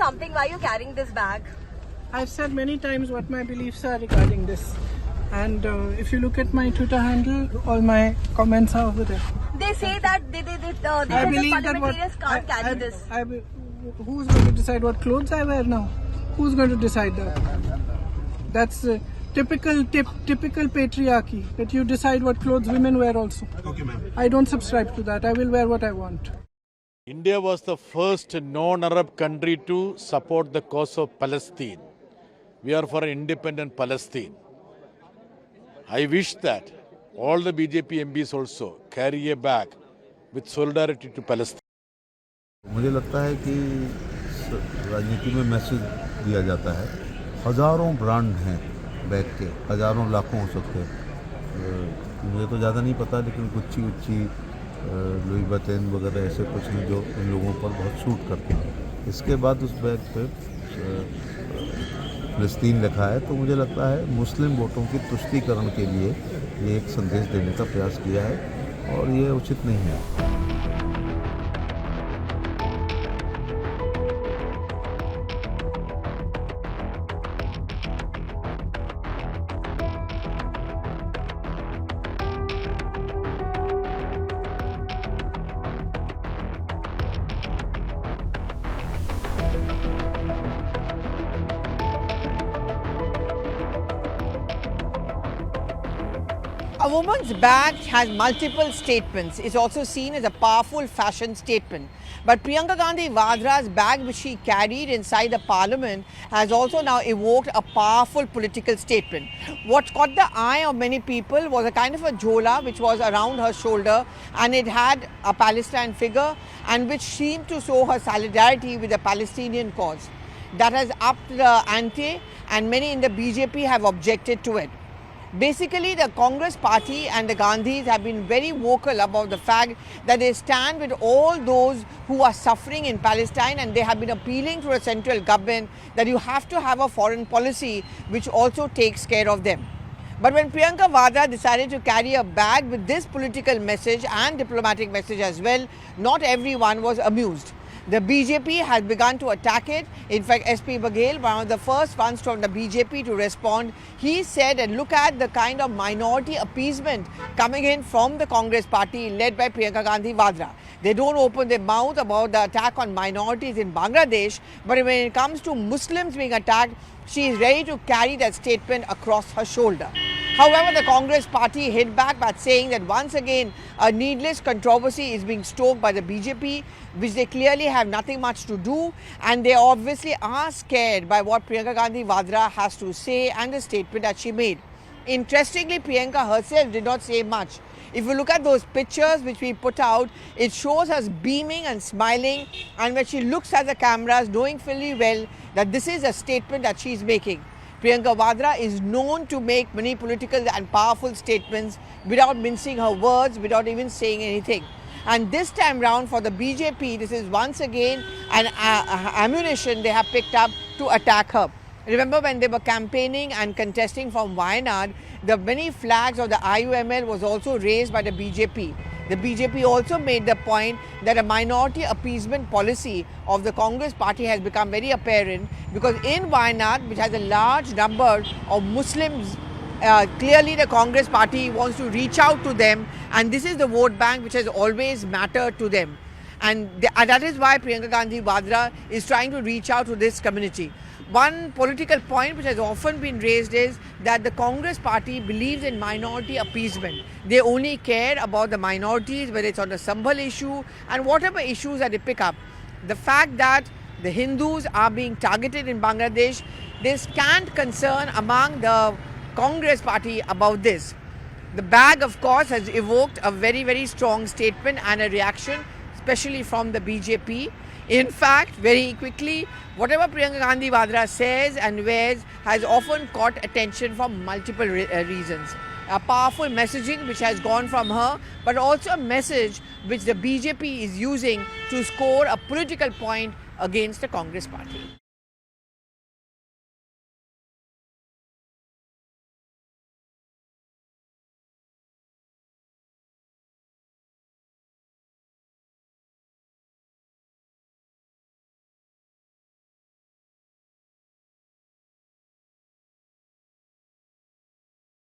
something. Why are you carrying this bag? I've said many times what my beliefs are regarding this. And if you look at my Twitter handle, all my comments are over there. They say that they I the believe that parliamentarians can't carry this. Who's going to decide what clothes I wear now? Who's going to decide that? That's typical patriarchy, that you decide what clothes women wear also. Okay, ma'am. I don't subscribe to that. I will wear what I want. India was the first non-Arab country to support the cause of Palestine. We are for an independent Palestine. I wish that all the BJP MPs also carry a bag with solidarity to Palestine. मुझे लगता है कि राजनीति में message दिया जाता है। हज़ारों ब्रांड हैं बैग के, हज़ारों लाखों हो सकते हैं। मुझे तो ज़्यादा नहीं पता, लेकिन गुच्ची लुई वुइटन वगैरह ऐसे कुछ हैं जो इन लोगों पर बहुत सूट करते हैं। इसके बाद उस बैग पे फ़लस्तीन लिखा है, तो मुझे लगता है मुस्लिम वोटों की तुष्टीकरण के लिए ये एक संदेश देने का प्रयास किया है और ये उचित नहीं है। A woman's bag has multiple statements. It's also seen as a powerful fashion statement. But Priyanka Gandhi Vadra's bag, which she carried inside the parliament, has also now evoked a powerful political statement. What caught the eye of many people was a kind of a jhola which was around her shoulder, and it had a Palestine figure, and which seemed to show her solidarity with the Palestinian cause. That has upped the ante, and many in the BJP have objected to it. Basically, the Congress party and the Gandhis have been very vocal about the fact that they stand with all those who are suffering in Palestine, and they have been appealing to the central government that you have to have a foreign policy which also takes care of them. But when Priyanka Vadra decided to carry a bag with this political message and diplomatic message as well, not everyone was amused. The BJP has begun to attack it. In fact, SP Baghel, one of the first ones from the BJP to respond, he said, and look at the kind of minority appeasement coming in from the Congress party led by Priyanka Gandhi Vadra. They don't open their mouth about the attack on minorities in Bangladesh, but when it comes to Muslims being attacked, she is ready to carry that statement across her shoulder. However, the Congress party hit back by saying that once again a needless controversy is being stoked by the BJP, which they clearly have nothing much to do, and they obviously are scared by what Priyanka Gandhi Vadra has to say and the statement that she made. Interestingly, Priyanka herself did not say much. If you look at those pictures which we put out, it shows us beaming and smiling, and when she looks at the cameras, knowing fully well that this is a statement that she is making. Priyanka Vadra is known to make many political and powerful statements without mincing her words, without even saying anything. And this time round for the BJP, this is once again an ammunition they have picked up to attack her. Remember when they were campaigning and contesting from Wayanad, the many flags of the IUML was also raised by the BJP. The BJP also made the point that a minority appeasement policy of the Congress party has become very apparent, because in Wayanad, which has a large number of Muslims, clearly the Congress party wants to reach out to them, and this is the vote bank which has always mattered to them. And that is why Priyanka Gandhi Vadra is trying to reach out to this community. One political point which has often been raised is that the Congress party believes in minority appeasement. They only care about the minorities, whether it's on the Sambhal issue and whatever issues that they pick up. The fact that the Hindus are being targeted in Bangladesh, there's scant concern among the Congress party about this. The bag, of course, has evoked a very, very strong statement and a reaction, especially from the BJP. In fact, very quickly, whatever Priyanka Gandhi Vadra says and wears has often caught attention for multiple reasons. A powerful messaging which has gone from her, but also a message which the BJP is using to score a political point against the Congress party.